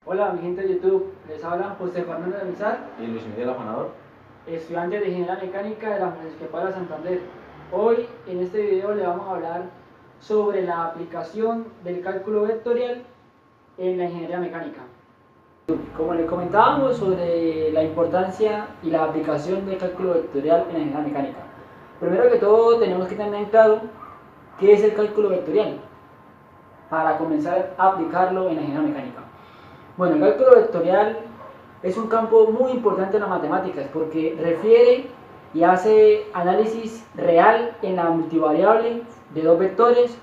Hola, mi gente de YouTube, les habla José Fernando de Mizar, Y Luis Miguel Afanador. estudiante de Ingeniería Mecánica de la Municipal de Santander. Hoy en este video le vamos a hablar sobre la aplicación del cálculo vectorial en la ingeniería mecánica. Como les comentábamos sobre la importancia y la aplicación del cálculo vectorial en la ingeniería mecánica. Primero que todo tenemos que tener claro qué es el cálculo vectorial para comenzar a aplicarlo en la ingeniería mecánica. Bueno, el cálculo vectorial es un campo muy importante en las matemáticas porque refiere y hace análisis real en la multivariable de dos vectores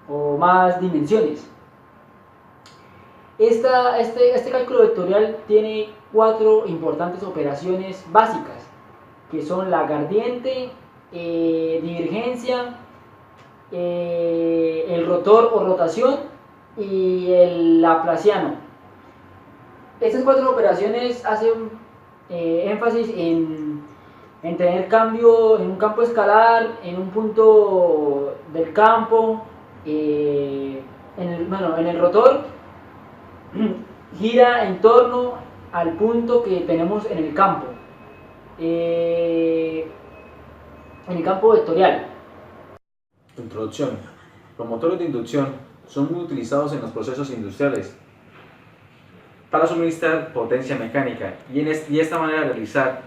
o más dimensiones. Este cálculo vectorial tiene cuatro importantes operaciones básicas, que son la gradiente, divergencia, el rotor o rotación y el laplaciano. Estas cuatro operaciones hacen énfasis en tener cambio en un campo escalar, en un punto del campo, en el rotor gira en torno al punto que tenemos en el campo vectorial. Introducción. Los motores de inducción son muy utilizados en los procesos industriales para suministrar potencia mecánica y de esta manera realizar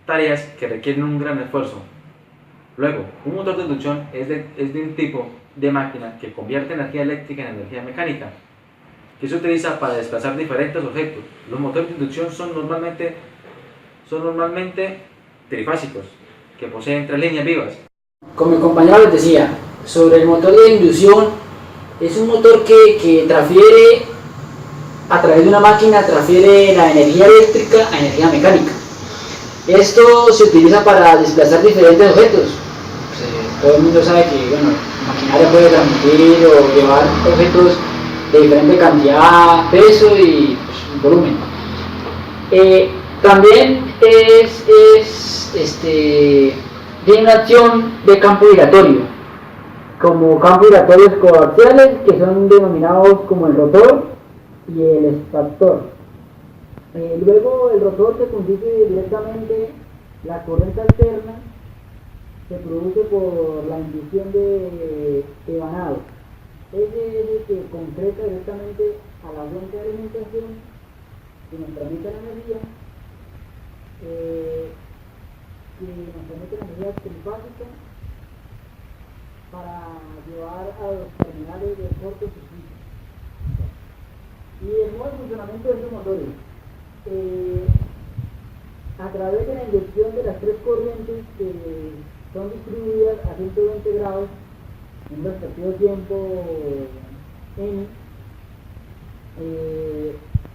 tareas que requieren un gran esfuerzo. Luego, un motor de inducción es de un tipo de máquina que convierte energía eléctrica en energía mecánica, que se utiliza para desplazar diferentes objetos. Los motores de inducción son normalmente trifásicos, que poseen tres líneas vivas. Como mi compañero les decía, sobre el motor de inducción, es un motor que transfiere a través de una máquina, transfiere la energía eléctrica a energía mecánica. Esto se utiliza para desplazar diferentes objetos. Todo el mundo sabe que maquinaria puede transmitir o llevar objetos de diferente cantidad, peso y volumen. También tiene una acción de campo giratorio, como campos giratorios coaxiales, que son denominados como el rotor y el extractor. Luego el rotor se consigue directamente, la corriente alterna se produce por la inducción de vanado. Ese es el que concreta directamente a la fuente de alimentación que nos transmite la energía, trifásica para llevar a los terminales de cortocircuito. Y el modo de funcionamiento de estos motores, a través de la inducción de las tres corrientes que son distribuidas a 120 grados en un respectivo tiempo n,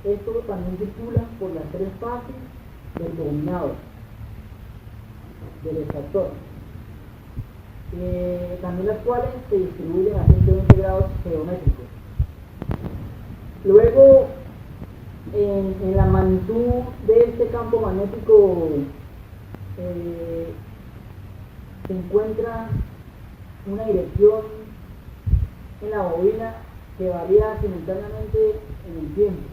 esto también circula por las tres fases del bobinado, del extractor, también las cuales se distribuyen a 120 grados geométricos. Luego, en la magnitud de este campo magnético se encuentra una dirección en la bobina que varía simultáneamente en el tiempo.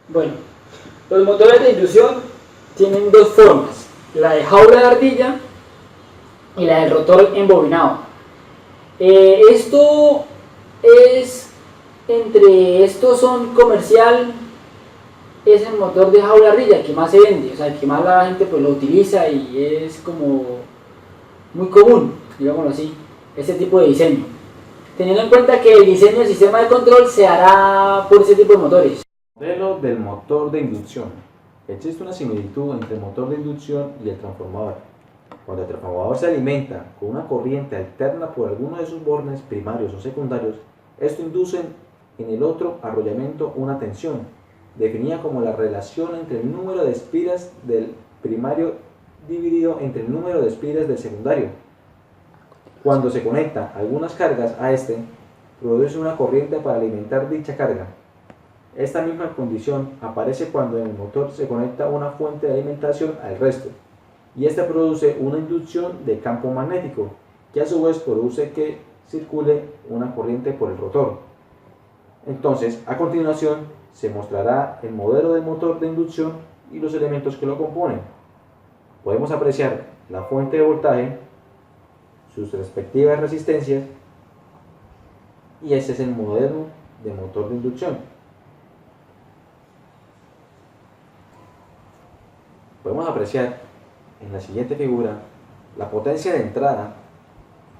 Bueno, los motores de inducción tienen dos formas, la de jaula de ardilla y la del rotor embobinado. Entre estos son comercial, es el motor de jaula de ardilla que más se vende, o sea, el que más la gente pues lo utiliza y es como muy común, digámoslo así, ese tipo de diseño. Teniendo en cuenta que el diseño del sistema de control se hará por ese tipo de motores. Modelo del motor de inducción. Existe una similitud entre el motor de inducción y el transformador. Cuando el transformador se alimenta con una corriente alterna por alguno de sus bornes primarios o secundarios, esto induce en el otro arrollamiento una tensión, definida como la relación entre el número de espiras del primario dividido entre el número de espiras del secundario. Cuando se conecta algunas cargas a este, produce una corriente para alimentar dicha carga. Esta misma condición aparece cuando en el motor se conecta una fuente de alimentación al resto, y esta produce una inducción de campo magnético, que a su vez produce que circule una corriente por el rotor. Entonces, a continuación, se mostrará el modelo de motor de inducción y los elementos que lo componen. Podemos apreciar la fuente de voltaje, sus respectivas resistencias, y ese es el modelo de motor de inducción. Podemos apreciar en la siguiente figura la potencia de entrada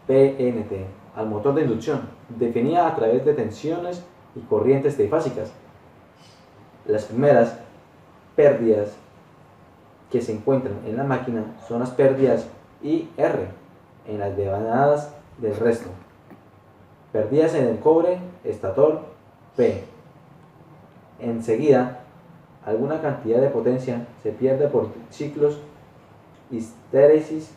PNT al motor de inducción, definida a través de tensiones y corrientes trifásicas. Las primeras pérdidas que se encuentran en la máquina son las pérdidas IR en las devanadas del resto. Pérdidas en el cobre, estator, P. Enseguida, alguna cantidad de potencia se pierde por ciclos histéresis.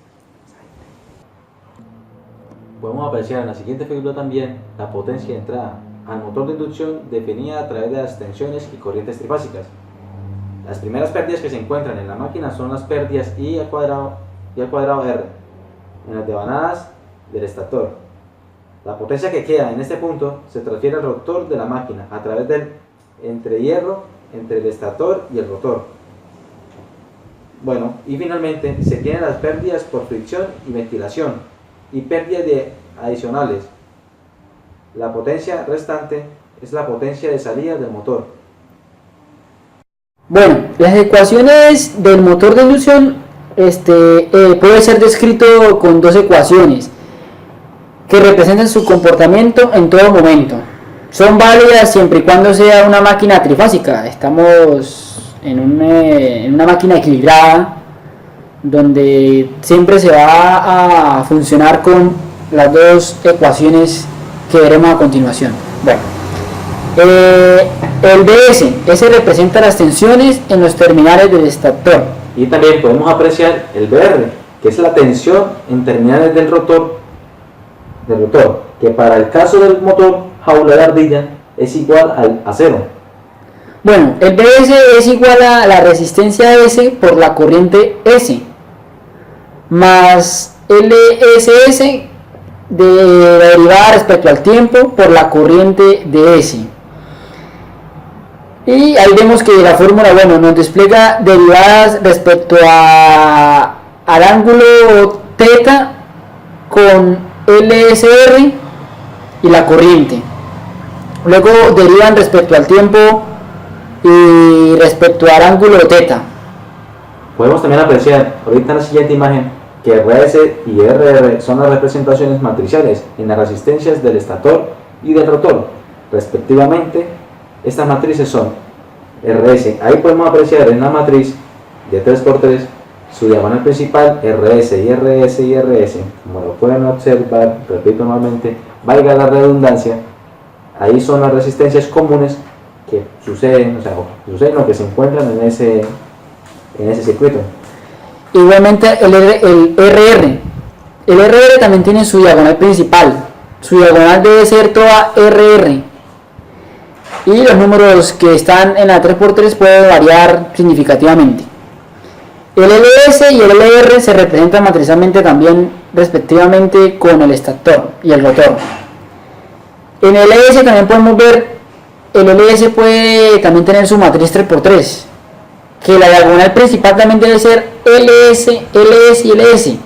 Podemos apreciar en la siguiente figura también la potencia de entrada al motor de inducción definida a través de las tensiones y corrientes trifásicas. Las primeras pérdidas que se encuentran en la máquina son las pérdidas I al cuadrado R en las devanadas del estator. La potencia que queda en este punto se transfiere al rotor de la máquina a través del entrehierro entre el estator y el rotor. Bueno, y finalmente se tienen las pérdidas por fricción y ventilación y pérdidas adicionales. La potencia restante es la potencia de salida del motor. Bueno, las ecuaciones del motor de inducción puede ser descrito con dos ecuaciones que representan su comportamiento en todo momento. Son válidas siempre y cuando sea una máquina trifásica. Estamos en una máquina equilibrada donde siempre se va a funcionar con las dos ecuaciones que veremos a continuación. Bueno, el BS, ese representa las tensiones en los terminales del estator. Y también podemos apreciar el BR, que es la tensión en terminales del rotor, que para el caso del motor jaula de ardilla es igual a 0. Bueno, el BS es igual a la resistencia S por la corriente S, más LSS de la derivada respecto al tiempo por la corriente de S. Y ahí vemos que la fórmula, bueno, nos despliega derivadas respecto al ángulo θ con LSR y la corriente. Luego derivan respecto al tiempo y respecto al ángulo θ. Podemos también apreciar ahorita en la siguiente imagen que RS y RR son las representaciones matriciales en las resistencias del estator y del rotor, respectivamente. Estas matrices son RS, ahí podemos apreciar en la matriz de 3×3 su diagonal principal RS y RS y RS, como lo pueden observar, repito nuevamente, valga la redundancia, ahí son las resistencias comunes que suceden, o que se encuentran en ese circuito. Igualmente el RR también tiene su diagonal principal, su diagonal debe ser toda RR. Y los números que están en la 3×3 pueden variar significativamente. El LS y el LR se representan matrizalmente también respectivamente con el estator y el rotor. En el LS también podemos ver, el LS puede también tener su matriz 3×3, que la diagonal principal también debe ser LS, LS y LS,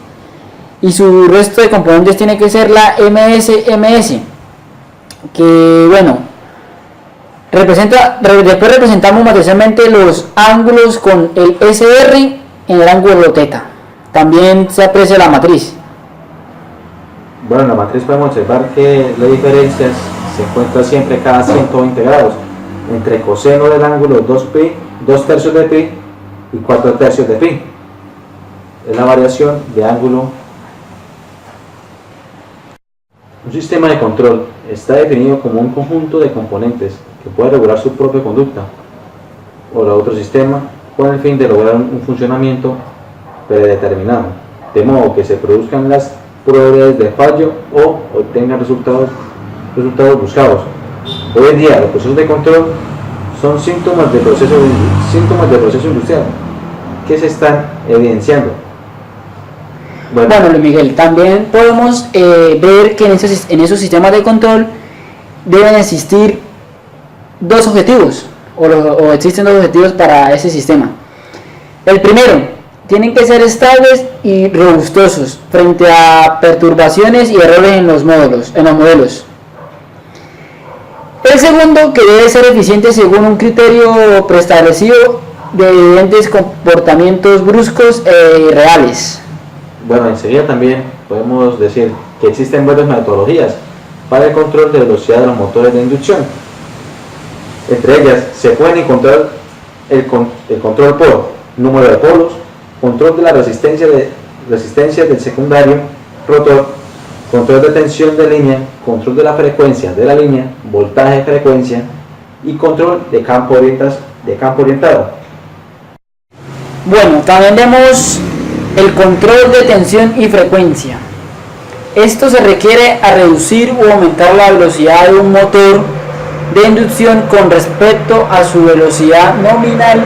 y su resto de componentes tiene que ser la MS, MS, que bueno, después representamos matrizalmente los ángulos con el SR en el ángulo θ. También se aprecia la matriz. Bueno, en la matriz podemos observar que la diferencia se encuentra siempre cada 120 grados entre coseno del ángulo 2pi, 2/3 de pi y 4/3 de pi. Es la variación de ángulo. Un sistema de control está definido como un conjunto de componentes que puede regular su propia conducta o la otro sistema con el fin de lograr un funcionamiento predeterminado, de modo que se produzcan las probabilidades de fallo o obtengan resultados buscados. Hoy en día los procesos de control son síntomas de proceso industrial que se están evidenciando. Bueno, Luis Miguel, también podemos ver que en esos sistemas de control deben existir dos objetivos. o existen dos objetivos para ese sistema. El primero, tienen que ser estables y robustosos frente a perturbaciones y errores en los modelos. El segundo, que debe ser eficiente según un criterio preestablecido de evidentes comportamientos bruscos e irreales. Bueno, enseguida también podemos decir que existen varias metodologías para el control de velocidad de los motores de inducción. Entre ellas se pueden encontrar el control por número de polos, control de la resistencia del secundario rotor, control de tensión de línea, control de la frecuencia de la línea, voltaje, frecuencia y control de campo orientado. Bueno, también vemos el control de tensión y frecuencia. Esto se requiere a reducir o aumentar la velocidad de un motor de inducción con respecto a su velocidad nominal.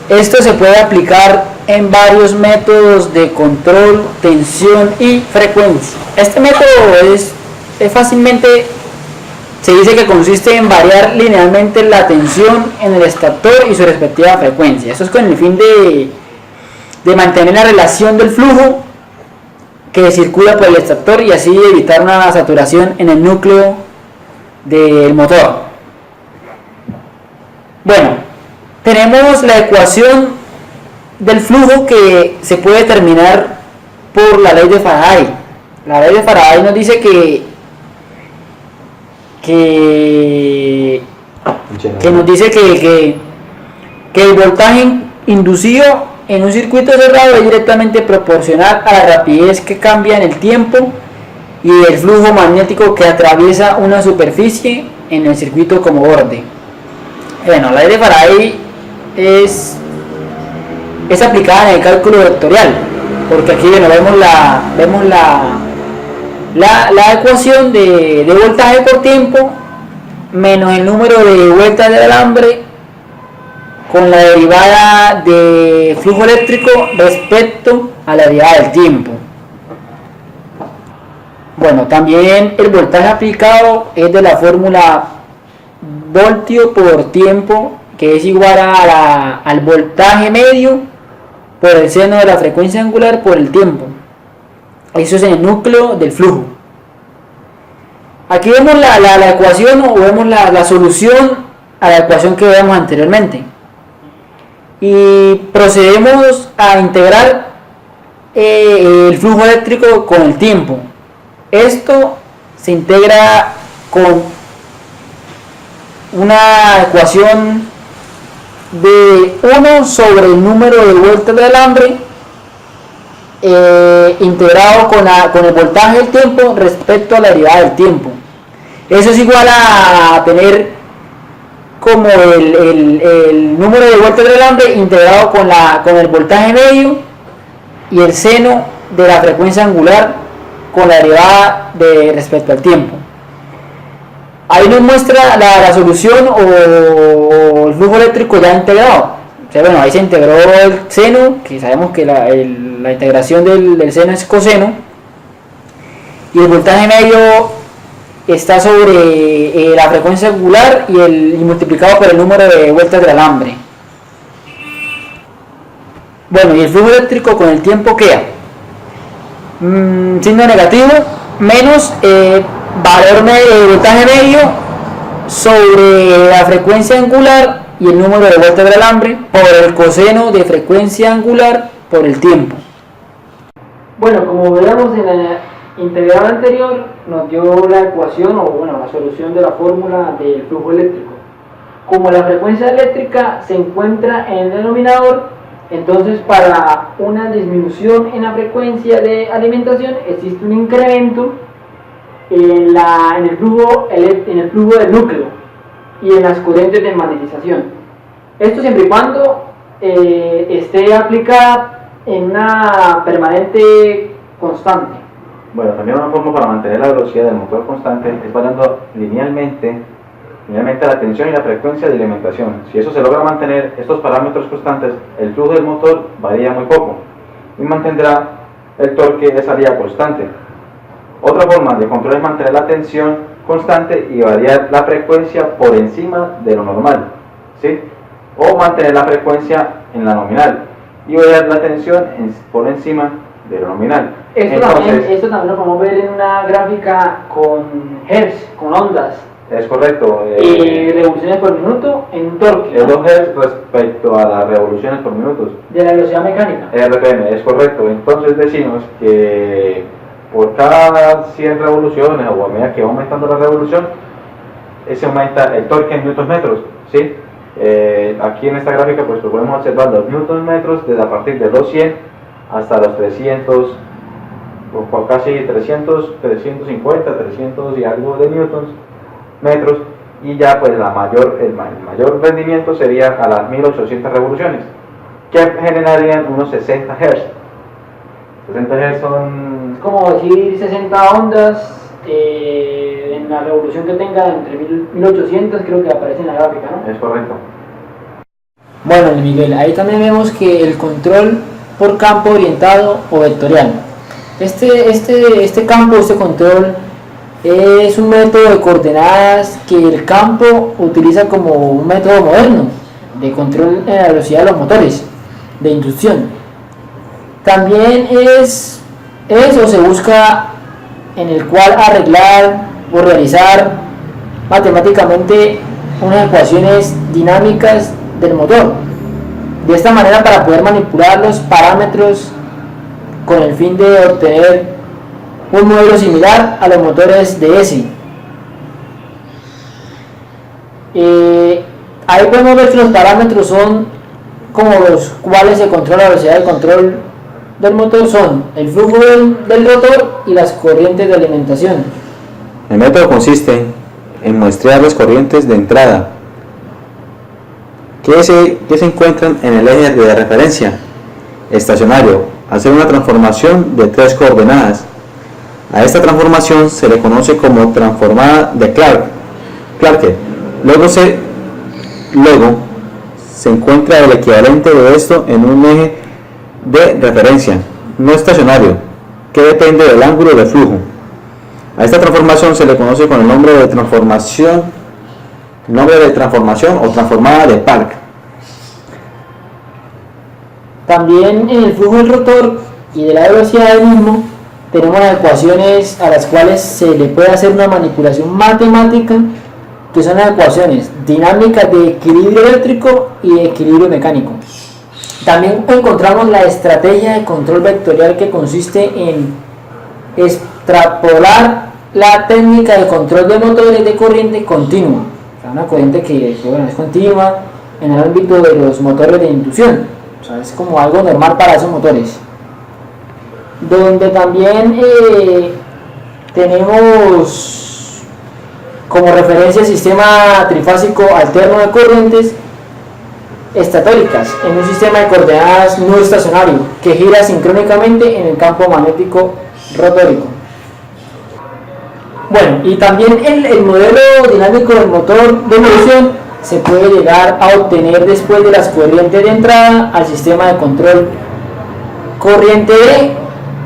Esto se puede aplicar en varios métodos de control, tensión y frecuencia. Este método es fácilmente, se dice que consiste en variar linealmente la tensión en el estator y su respectiva frecuencia. Esto es con el fin de mantener la relación del flujo que circula por el estator y así evitar una saturación en el núcleo del motor. Bueno, tenemos la ecuación del flujo que se puede determinar por la ley de Faraday. La ley de Faraday nos dice que el voltaje inducido en un circuito cerrado es directamente proporcional a la rapidez que cambia en el tiempo y el flujo magnético que atraviesa una superficie en el circuito como borde. Bueno, la ley de Faraday es aplicada en el cálculo vectorial, porque aquí vemos la ecuación de voltaje por tiempo menos el número de vueltas del alambre con la derivada de flujo eléctrico respecto a la derivada del tiempo. Bueno, también el voltaje aplicado es de la fórmula voltio por tiempo, que es igual al voltaje medio por el seno de la frecuencia angular por el tiempo. Eso es en el núcleo del flujo. Aquí vemos la ecuación o vemos la solución a la ecuación que veíamos anteriormente. Y procedemos a integrar el flujo eléctrico con el tiempo. Esto se integra con una ecuación de 1 sobre el número de vueltas del alambre integrado con el voltaje del tiempo respecto a la derivada del tiempo. Eso es igual a tener como el número de vueltas del alambre integrado con el voltaje medio y el seno de la frecuencia angular con la derivada respecto al tiempo. Ahí nos muestra la solución o el flujo eléctrico ya integrado. O sea, bueno, ahí se integró el seno, que sabemos que la integración del seno es coseno, y el voltaje medio está sobre la frecuencia angular y multiplicado por el número de vueltas del alambre. Bueno, y el flujo eléctrico con el tiempo queda signo negativo menos valor de voltaje medio sobre la frecuencia angular y el número de vueltas del alambre por el coseno de frecuencia angular por el tiempo. Bueno, como veíamos en la integral anterior, nos dio la ecuación la solución de la fórmula del flujo eléctrico. Como la frecuencia eléctrica se encuentra en el denominador, entonces para una disminución en la frecuencia de alimentación existe un incremento en el flujo del núcleo y en las corrientes de magnetización. Esto siempre y cuando esté aplicada en una permanente constante. Bueno, también una forma para mantener la velocidad del motor constante es variando linealmente la tensión y la frecuencia de alimentación. Si eso se logra mantener estos parámetros constantes, el flujo del motor varía muy poco y mantendrá el torque de salida constante. Otra forma de control es mantener la tensión constante y variar la frecuencia por encima de lo normal, ¿sí? O mantener la frecuencia en la nominal y variar la tensión por encima de lo nominal. Esto también lo podemos ver en una gráfica con hertz, con ondas. Es correcto. Y revoluciones por minuto en un torque. Es 2 Hz respecto a las revoluciones por minuto. De la velocidad mecánica. RPM, es correcto. Entonces decimos que por cada 100 revoluciones o a medida que va aumentando la revolución, se aumenta el torque en newton metros, ¿sí? Aquí en esta gráfica pues podemos observar los newton metros desde a partir de los 100 hasta los 300, o casi 300, 350, 300 y algo de newtons metros, y ya pues el mayor rendimiento sería a las 1800 revoluciones, que generarían unos 60 Hz. 60 Hz son... Es como decir 60 ondas en la revolución que tenga entre 1800, creo que aparece en la gráfica, ¿no? Es correcto. Bueno, Miguel, ahí también vemos que el control por campo orientado o vectorial. Este campo, este control, es un método de coordenadas que el campo utiliza como un método moderno de control en la velocidad de los motores de inducción. También es o se busca en el cual arreglar o realizar matemáticamente unas ecuaciones dinámicas del motor. De esta manera, para poder manipular los parámetros con el fin de obtener un modelo similar a los motores de ESI. Ahí podemos ver que los parámetros son como los cuales se controla la velocidad de control del motor, son el flujo del rotor y las corrientes de alimentación. El método consiste en muestrear las corrientes de entrada que se encuentran en el eje de referencia estacionario, hacer una transformación de 3 coordenadas. A esta transformación se le conoce como transformada de Clarke. Luego se encuentra el equivalente de esto en un eje de referencia no estacionario que depende del ángulo de flujo. A esta transformación se le conoce con el nombre de transformación o transformada de Park. También en el flujo del rotor y de la velocidad del mismo tenemos las ecuaciones a las cuales se le puede hacer una manipulación matemática, que son las ecuaciones dinámicas de equilibrio eléctrico y de equilibrio mecánico. También encontramos la estrategia de control vectorial, que consiste en extrapolar la técnica de control de motores de corriente continua, o sea, una corriente que es continua en el ámbito de los motores de inducción, o sea, es como algo normal para esos motores. Donde también tenemos como referencia el sistema trifásico alterno de corrientes estatóricas en un sistema de coordenadas no estacionario que gira sincrónicamente en el campo magnético rotórico. Bueno, y también el modelo dinámico del motor de inducción se puede llegar a obtener después de las corrientes de entrada al sistema de control corriente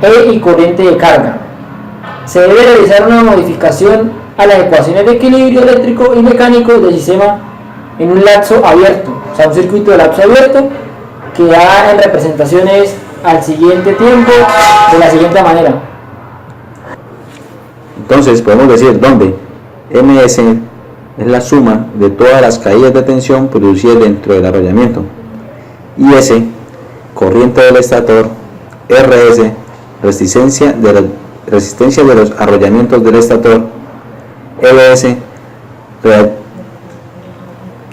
E y corriente de carga. Se debe realizar una modificación a las ecuaciones de equilibrio eléctrico y mecánico del sistema en un lapso abierto, o sea, un circuito de lapso abierto que da en representaciones al siguiente tiempo de la siguiente manera. Entonces podemos decir donde ms es la suma de todas las caídas de tensión producidas dentro del arrollamiento, IS, corriente del estator, RS, resistencia de los arrollamientos del estator, LS,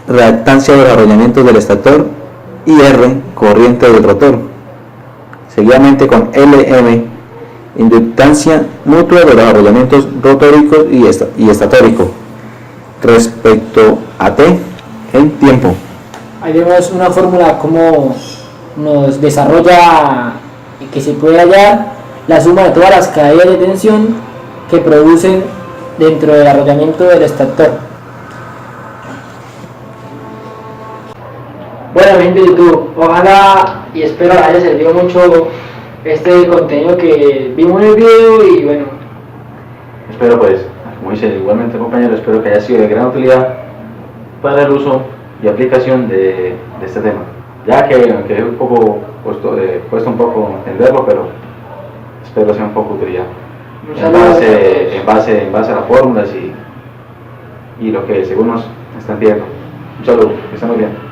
reactancia de los arrollamientos del estator, y R, corriente del rotor, seguidamente con LM, inductancia mutua de los arrollamientos rotóricos y estatórico respecto a T en tiempo. Ahí vemos una fórmula como nos desarrolla y que se puede hallar la suma de todas las caídas de tensión que producen dentro del arrollamiento del estator. Bueno, gente de YouTube, ojalá y espero les haya servido mucho este contenido que vimos en el video, y bueno, espero pues como dice igualmente el compañero, espero que haya sido de gran utilidad para el uso y aplicación de este tema. Ya que aunque es un poco cuesta un poco entenderlo, pero espero sea un poco de utilidad en base a las fórmulas y lo que según nos están viendo. Un saludo, que estén muy bien.